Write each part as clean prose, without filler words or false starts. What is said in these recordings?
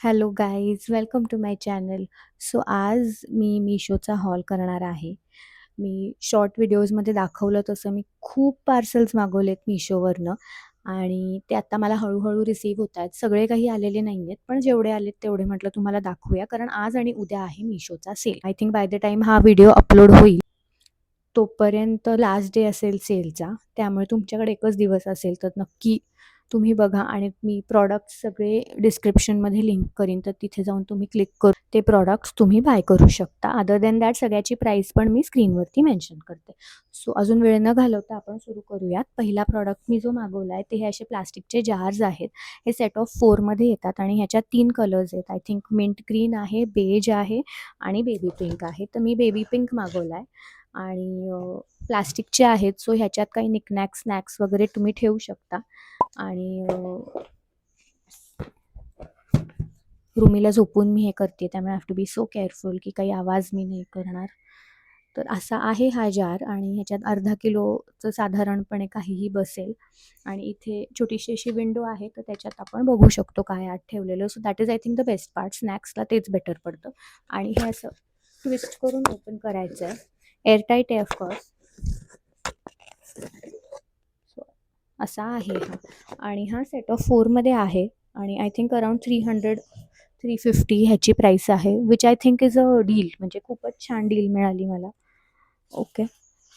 Hello guys, welcome to my channel. So आज मी Mishoचा hall करणार आहे. मी शॉर्ट व्हिडिओजमध्ये दाखवलं तसं मी खूप पार्सल्स मागवलेत Mishoवरनं आणि ते आता मला हळू-हळू रिसीव्ह होतायत. सगळे काही आलेले नाहीयेत, पण जेवढे आलेत तेवढे म्हटलं तुम्हाला दाखवूया. कारण आज आणि उद्या आहे Mishoचा sale. I think by the time हा व्हिडिओ अपलोड होईल, तोपर्यंत लास्ट डे असेल सेलचा. त्यामुळे तुमच्याकडे एकच दिवस असेल, तर नक्की तुम्ही बघा आणि मी प्रॉडक्ट्स सगळे डिस्क्रिप्शनमध्ये लिंक करीन, तर तिथे जाऊन तुम्ही क्लिक करून ते प्रॉडक्ट्स तुम्ही बाय करू शकता. अदर दॅन दॅट सगळ्याची प्राईस पण मी स्क्रीनवरती मेन्शन करते. सो अजून वेळ न घालवता आपण सुरू करूयात. पहिला प्रॉडक्ट मी जो मागवला आहे ते हे असे प्लास्टिकचे जार्स आहेत. हे सेट ऑफ 4मध्ये येतात आणि ह्याच्यात 3 कलर्स आहेत. आय थिंक मिंट ग्रीन आहे, बेज आहे आणि बेबी पिंक आहे. तर मी बेबी पिंक मागवला आहे आणि प्लास्टिकचे आहेत. सो ह्याच्यात काही निकनॅक, स्नॅक्स वगैरे तुम्ही ठेवू शकता आणि रुमीला झोपून मी हे करते, त्यामुळे I have to be so careful की काही आवाज मी नाही करणार. तर असा आहे हा जार आणि ह्याच्यात अर्धा किलोचं साधारणपणे काहीही बसेल आणि इथे छोटीशी अशी विंडो आहे, तर त्याच्यात आपण बघू शकतो काय आत ठेवलेलं. So that is I think the best part. स्नॅक्सला तेच बेटर पडतं आणि हे असं ट्विस्ट करून ओपन करायचं आहे. एअरटाईट आहे ऑफकोर्स. असा आहे हा आणि हा सेट ऑफ 4मध्ये आहे आणि आय थिंक अराउंड 350 ह्याची प्राईस आहे, which I think is a deal. म्हणजे खूपच छान डील मिळाली मला. ओके.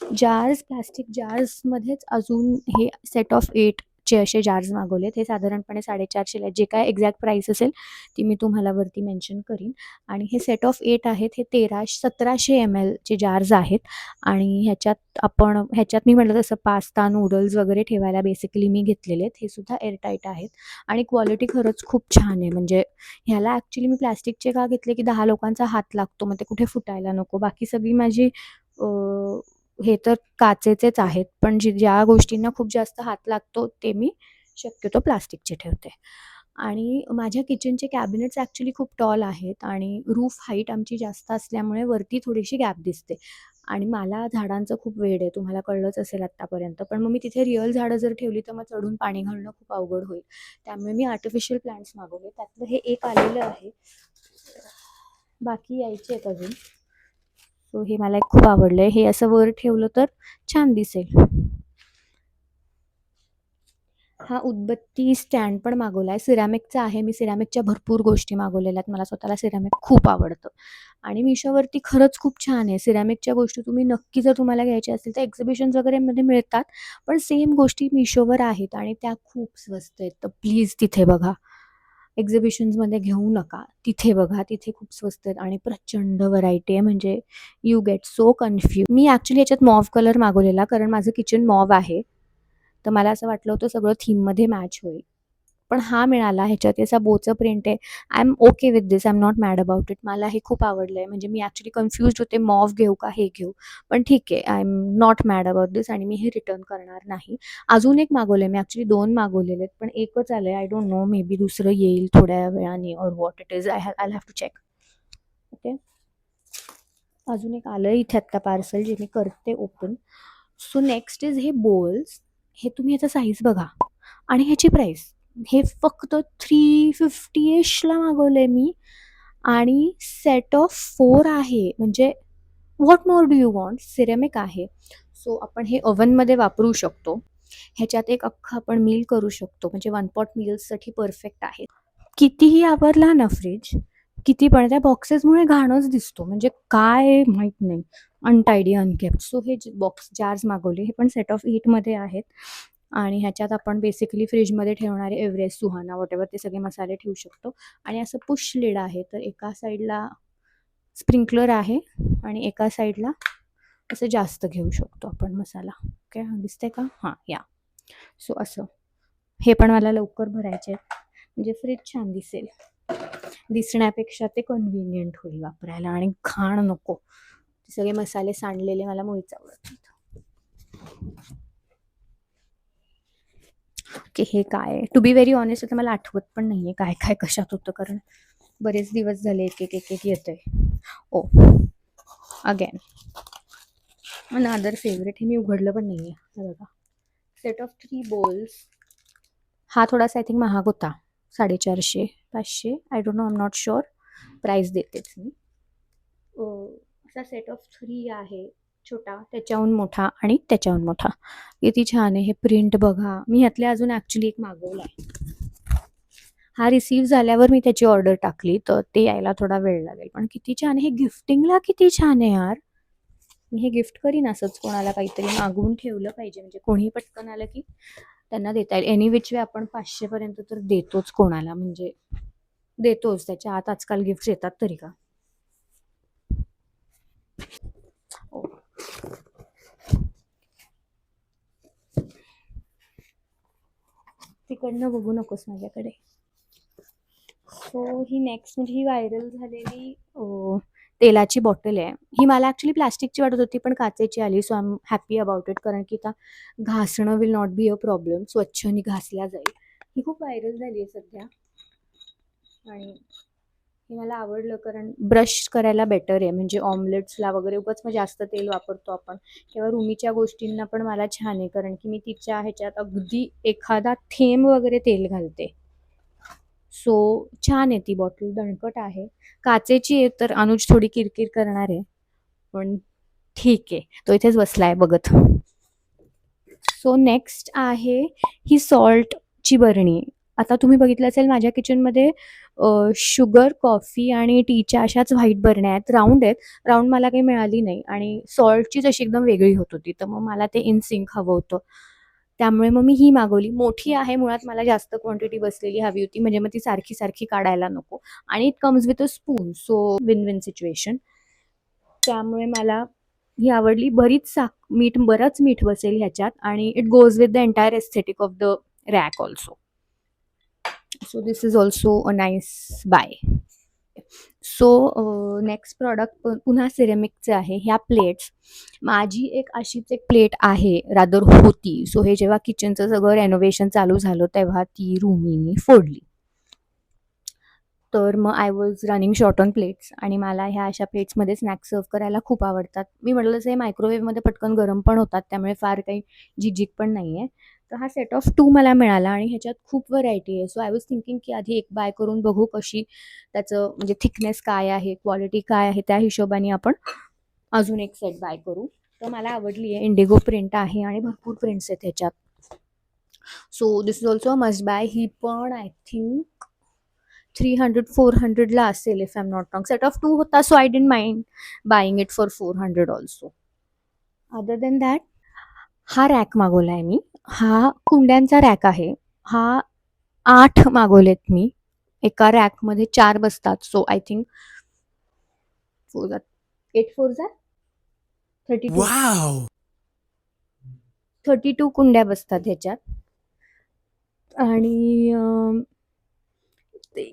जार्स, प्लास्टिक जार्समध्येच अजून हे सेट ऑफ 8चे असे जार्स मागवलेत. हे साधारणपणे 450 आहेत. जे काय एक्झॅक्ट प्राईस असेल ती मी तुम्हाला वरती मेन्शन करीन. आणि हे सेट ऑफ 8 आहेत. हे 1700 ml चे जार्स आहेत आणि ह्याच्यात मी म्हटलं तसं पास्ता, नूडल्स वगैरे ठेवायला बेसिकली मी घेतलेले आहेत. हे सुद्धा एअरटाईट आहेत आणि क्वालिटी खरंच खूप छान आहे. म्हणजे ह्याला ॲक्च्युली मी प्लास्टिकचे का घेतले, की 10 लोकांचा हात लागतो, मग ते कुठे फुटायला नको. बाकी सगळी माझी हे तर काचेचेच आहेत, पण ज्या गोष्टींना खूप जास्त हात लागतो ते मी शक्यतो प्लास्टिकचे ठेवते. आणि माझ्या किचनचे कॅबिनेट्स ॲक्च्युली खूप टॉल आहेत आणि रूफ हाईट आमची जास्त असल्यामुळे वरती थोडीशी गॅप दिसते आणि मला झाडांचं खूप वेड आहे, तुम्हाला कळलंच असेल आत्तापर्यंत. पण मग मी तिथे रिअल झाडं जर ठेवली तर मग चढून पाणी घालणं खूप अवघड होईल. त्यामुळे मी आर्टिफिशियल प्लांट्स मागवले. त्यातलं हे एक आलेलं आहे, बाकी यायचे आहेत अजून. सो हे मला खूप आवडलं आहे. हे असं वर ठेवलं तर छान दिसेल. हा उदबत्ती स्टँड पण मागवला आहे. सिरॅमिकचा आहे. मी सिरॅमिकच्या भरपूर गोष्टी मागवलेल्या आहेत. मला स्वतःला सिरॅमिक खूप आवडतं आणि Mishoवरती खरंच खूप छान आहे. सिरॅमिकच्या गोष्टी तुम्ही नक्की जर तुम्हाला घ्यायच्या असतील तर एक्झिबिशन्स वगैरेमध्ये मिळतात, पण सेम गोष्टी Mishoवर आहेत आणि त्या खूप स्वस्त आहेत. तर प्लीज तिथे बघा. एक्झिबिशन्समध्ये घेऊ नका. तिथे बघा, तिथे खूप स्वस्त आहेत आणि प्रचंड व्हरायटी आहे. म्हणजे you get so confuse. Me actually याच्यात मॉव्ह कलर मागवलेला, कारण माझं किचन मॉव्ह आहे. तर मला असं वाटलं होतं सगळं थीममध्ये मॅच होईल. पण हा मिळाला. ह्याच्यात असा बोचं प्रिंट आहे. I am okay with this. I am not mad about it. मला हे खूप आवडलं आहे. म्हणजे मी ॲक्च्युली कन्फ्युज्ड होते मॉव्ह घेऊ का हे घेऊ. पण ठीक आहे, I am not mad about this आणि मी हे रिटर्न करणार नाही. अजून एक मागवलं आहे मी. ॲक्च्युली 2 मागवलेले आहेत, पण एकच आलं आहे. I don't know, maybe दुसरं येईल थोड्या वेळाने or what it is. I have to check. Okay. अजून एक आलं आहे इथे आत्ता पार्सल, जे मी करते ओपन. सो नेक्स्ट इज हे बोल्स. हे तुम्ही ह्याचा साईज बघा आणि ह्याची प्राईस. हे फक्त 350-ish ला मागवलं आहे मी आणि सेट ऑफ 4 आहे. म्हणजे what more do you want. Ceramic आहे. सो आपण हे ओव्हनमध्ये वापरू शकतो. ह्याच्यात एक अख्खं आपण मील करू शकतो. म्हणजे 1 पॉट मील्ससाठी परफेक्ट आहे. कितीही आवरला ना फ्रिज, किती पण त्या बॉक्सेसमुळे घाणच दिसतो. म्हणजे काय माहीत नाही. अनटायडी, अनकेप्ट. सो हे बॉक्स जार्स मागवले. हे पण सेट ऑफ 8मध्ये आहेत आणि ह्याच्यात आपण बेसिकली फ्रिजमध्ये ठेवणारे एव्हरेस्ट, सुहाना, व्हॉटएव्हर ते सगळे मसाले ठेवू शकतो आणि असं पुश लिड आहे. तर एका साईडला स्प्रिंकलर आहे आणि एका साईडला असं जास्त घेऊ शकतो आपण मसाला. ओके, दिसतंय का? हां, या. सो असं. हे पण मला लवकर भरायचे आहेत, म्हणजे फ्रिज छान दिसेल. दिसण्यापेक्षा ते कन्व्हिनियंट होईल वापरायला आणि घाण नको. सगळे मसाले सांडलेले मला मुळीच आवडत नाहीत. ओके, हे काय आहे? टू बी व्हेरी ऑनेस्ट, आता मला आठवत पण नाही आहे काय काय कशात होतं, कारण बरेच दिवस झाले एक एक एक एक येतं आहे. ओ, अगेन अनदर फेवरेट. हे मी उघडलं पण नाही आहे. बघा, सेट ऑफ 3 बोल्स. हा थोडासा आय थिंक महाग होता, 450. 500, I don't know, I am not sure. Price देतेच मी. असा सेट ऑफ 3 आहे. छोटा, त्याच्याहून मोठा आणि त्याच्याहून मोठा. किती छान आहे. हे प्रिंट बघा. मी ह्यातले अजून ॲक्चुअली एक मागवलाय. हा रिसीव्ह झाल्यावर मी त्याची ऑर्डर टाकली, तर ते यायला थोडा वेळ लागेल. पण किती छान आहे. हे गिफ्टिंगला किती छान आहे यार. मी हे गिफ्ट करीन असंच कोणाला काहीतरी मागवून ठेवलं पाहिजे, म्हणजे कोणीही पटकन आलं की त्यांना देता येईल. एनी विच वे आपण 500 पर्यंत तर देतोच कोणाला, म्हणजे देतोच. त्याच्या आत आजकाल गिफ्ट येतात तरी का. ओ. तिकडनं बघू नकोस माझ्याकडे. सो ही नेक्स्ट म्हणजे ही व्हायरल झालेली तेलाची बॉटल आहे. ही मला ॲक्चुअली प्लास्टिकची वाटत होती, पण काचेची आली. So I am happy about it, कारण की आता घासणं will not be a problem. स्वच्छनी घासल्या जाईल. ही खूप व्हायरल झाली आहे सध्या आणि हे मला आवडलं, कारण ब्रश करायला बेटर आहे. म्हणजे ऑमलेट्सला वगैरे उगाच मग जास्त तेल वापरतो आपण, किंवा रुमीच्या गोष्टींना पण मला छान आहे, कारण की मी तिच्या ह्याच्यात अगदी एखादा थेंब वगैरे तेल घालते. सो छान आहे ती बॉटल. दणकट आहे. काचेची आहे, तर अनुज थोडी किरकिर करणार आहे, पण ठीक आहे. तो इथेच बसलाय बघत. सो नेक्स्ट आहे ही सॉल्टची बरणी. आता तुम्ही बघितलं असेल माझ्या किचनमध्ये शुगर, कॉफी आणि टीच्या अशाच व्हाईट बरण्या आहेत. राऊंड आहेत. राऊंड मला काही मिळाली नाही आणि सॉल्टचीच अशी एकदम वेगळी होत होती. तर मग मला ते इन सिंक हवं होतं. त्यामुळे मग मी ही मागवली. मोठी आहे. मुळात मला जास्त क्वांटिटी बसलेली हवी होती, म्हणजे मग ती सारखी काढायला नको. आणि it comes with a spoon, so win win situation. त्यामुळे मला ही आवडली. बरंच मीठ बसेल ह्याच्यात, आणि it goes with the entire aesthetic of the rack also. So this is also a nice buy. So next product पुन्हा सिरेमिकचे आहे. ह्या प्लेट्स, माझी एक अशीच एक प्लेट आहे, रादर होती. सो हे जेव्हा किचनचं सगळं रेनोव्हेशन चालू झालं तेव्हा ती रुमीनी फोडली. तर मग I was running short on plates, आणि मला ह्या अशा प्लेट्समध्ये स्नॅक्स सर्व्ह करायला खूप आवडतात. मी म्हटलं तसं हे मायक्रोवेव्हमध्ये पटकन गरम पण होतात, त्यामुळे फार काही झिकझिक पण नाही आहे. तर हा सेट ऑफ 2 मला मिळाला, आणि ह्याच्यात खूप व्हरायटी आहे. सो आय वॉज थिंकिंग की आधी एक बाय करून बघू, कशी त्याचं म्हणजे थिकनेस काय आहे, क्वालिटी काय आहे, त्या हिशोबाने आपण अजून एक सेट बाय करू. तर मला आवडली आहे. इंडिगो प्रिंट आहे आणि भरपूर प्रिंट्स आहेत ह्याच्यात. So this is also a must buy. ही पण आय थिंक 300-400 ला असेल, if I am not wrong. Set of 2 होता, so I didn't mind buying it for 400 also. Other than that, हा रॅक मागवलाय मी. हा कुंड्यांचा रॅक आहे. हा 8 मागवलेत मी. एका रॅकमध्ये 4 बसतात. सो आय थिंक 8 4 जा 32. Wow! 32 कुंड्या बसतात ह्याच्यात. आणि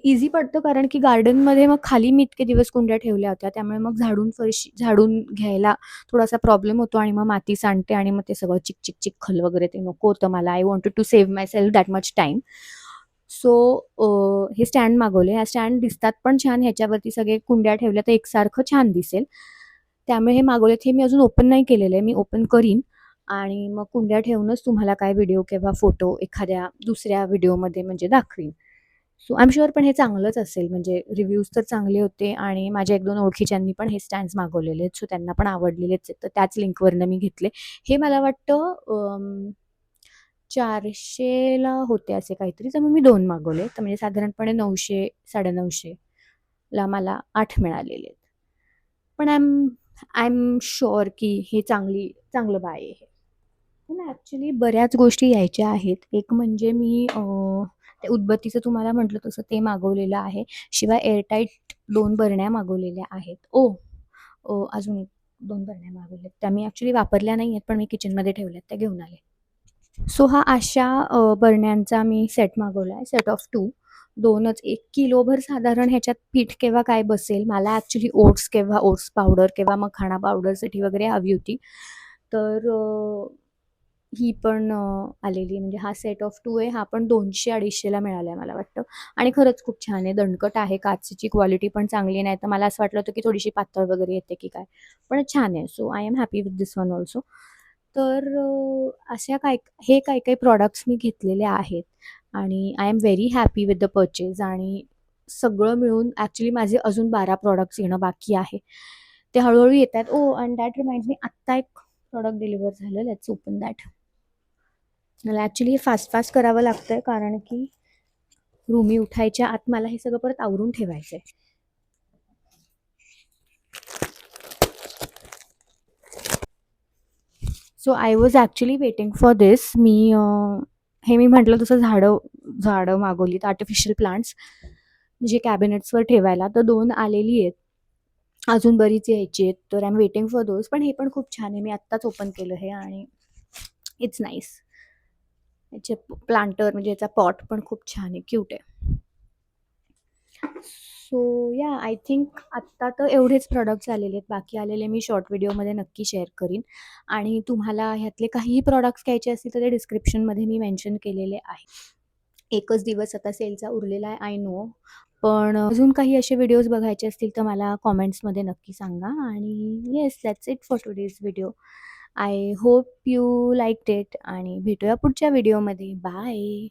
इझी पडतं, कारण की गार्डनमध्ये मग खाली मी इतके दिवस कुंड्या ठेवल्या होत्या, त्यामुळे मग झाडून घ्यायला थोडासा प्रॉब्लेम होतो, आणि मग माती सांडते, आणि मग ते सगळं चिखल वगैरे ते नको होतं मला. I wanted to save myself that much time. So हे स्टँड मागवले. ह्या स्टँड दिसतात पण छान. ह्याच्यावरती सगळे कुंड्या ठेवल्या तर एकसारखं छान दिसेल, त्यामुळे हे मागवलेत. हे मी अजून ओपन नाही केलेलं आहे. मी ओपन करीन, आणि मग कुंड्या ठेवूनच तुम्हाला काय व्हिडिओ किंवा फोटो एखाद्या दुसऱ्या व्हिडिओमध्ये म्हणजे दाखवीन. सो आय एम शुअर पण हे चांगलंच असेल, म्हणजे रिव्ह्यूज तर चांगले होते, आणि माझ्या 1-2 ओळखीच्यांनी पण हे स्टँड्स मागवलेले आहेत. सो त्यांना पण आवडलेलेच आहेत. तर त्याच लिंकवरनं मी घेतले. हे मला वाटतं 400 ला होते असे काहीतरी. तर मग मी 2 मागवले. तर म्हणजे साधारणपणे 900 950 ला मला 8 मिळालेले आहेत. पण आय एम शुअर की हे चांगलं बाय आहे. पण ॲक्चुअली बऱ्याच गोष्टी यायच्या आहेत. एक म्हणजे मी ते उदबत्तीचं तुम्हाला म्हटलं तसं ते मागवलेलं आहे. शिवाय एअरटाईट 2 बरण्या मागवलेल्या आहेत. अजून 2 बरण्या मागवल्यात. त्या मी ॲक्चुअली वापरल्या नाही आहेत, पण मी किचनमध्ये ठेवल्यात, त्या घेऊन आले. सो हा अशा बरण्यांचा मी सेट मागवला आहे. Set of 2. 2च 1 किलोभर साधारण ह्याच्यात पीठ केव्हा काय बसेल. मला ॲक्चुअली ओट्स पावडर किंवा मखाणा पावडरसाठी वगैरे हवी होती. तर ही पण आलेली, म्हणजे हा सेट ऑफ 2 आहे. हा पण 200-250 ला मिळाला आहे मला वाटतं, आणि खरंच खूप छान आहे. दणकट आहे. काचेची क्वालिटी पण चांगली आहे. नाही तर मला असं वाटलं होतं की थोडीशी पातळ वगैरे येते की काय, पण छान आहे. So I am happy with this one also. तर अशा काही प्रॉडक्ट्स मी घेतलेले आहेत, आणि I am very happy with the purchase. आणि सगळं मिळून ॲक्चुअली माझे अजून 12 प्रॉडक्ट्स येणं बाकी आहे. ते हळू-हळू येतायत. ओह! अँड दॅट रिमाइंड्स मी आत्ता एक प्रॉडक्ट डिलिव्हर झालं. Let's open that. मला ॲक्चुअली हे फास्ट-फास्ट करावं लागतंय कारण की रुमी उठायच्या आत मला हे सगळं परत आवरून ठेवायचंय. So I was actually waiting for this. हे मी म्हटलं तसं झाडं मागवलीत आर्टिफिशियल प्लांट्स जे कॅबिनेट्सवर ठेवायला. तर 2 आलेली आहेत. अजून बरीच यायची आहेत. तर I am waiting for those. पण हे पण खूप छान आहे. मी आत्ताच ओपन केलं हे आणि इट्स नाईस. याचे प्लांटर म्हणजे याचा पॉट पण खूप छान आहे, क्यूट आहे. सो या आय थिंक आत्ता तर एवढेच प्रॉडक्ट्स आलेले आहेत. बाकी आलेले मी शॉर्ट व्हिडिओमध्ये नक्की शेअर करीन आणि तुम्हाला ह्यातले काहीही प्रॉडक्ट्स घ्यायचे असतील तर ते डिस्क्रिप्शनमध्ये मी मेन्शन केलेले आहे. एकच दिवस आता सेलचा उरलेला आहे आय नो. पण अजून काही असे व्हिडिओज बघायचे असतील तर मला कॉमेंट्समध्ये नक्की सांगा आणि yes that's it for today's video. I hope you liked it आणि भेटूया पुढच्या व्हिडिओमध्ये. बाय.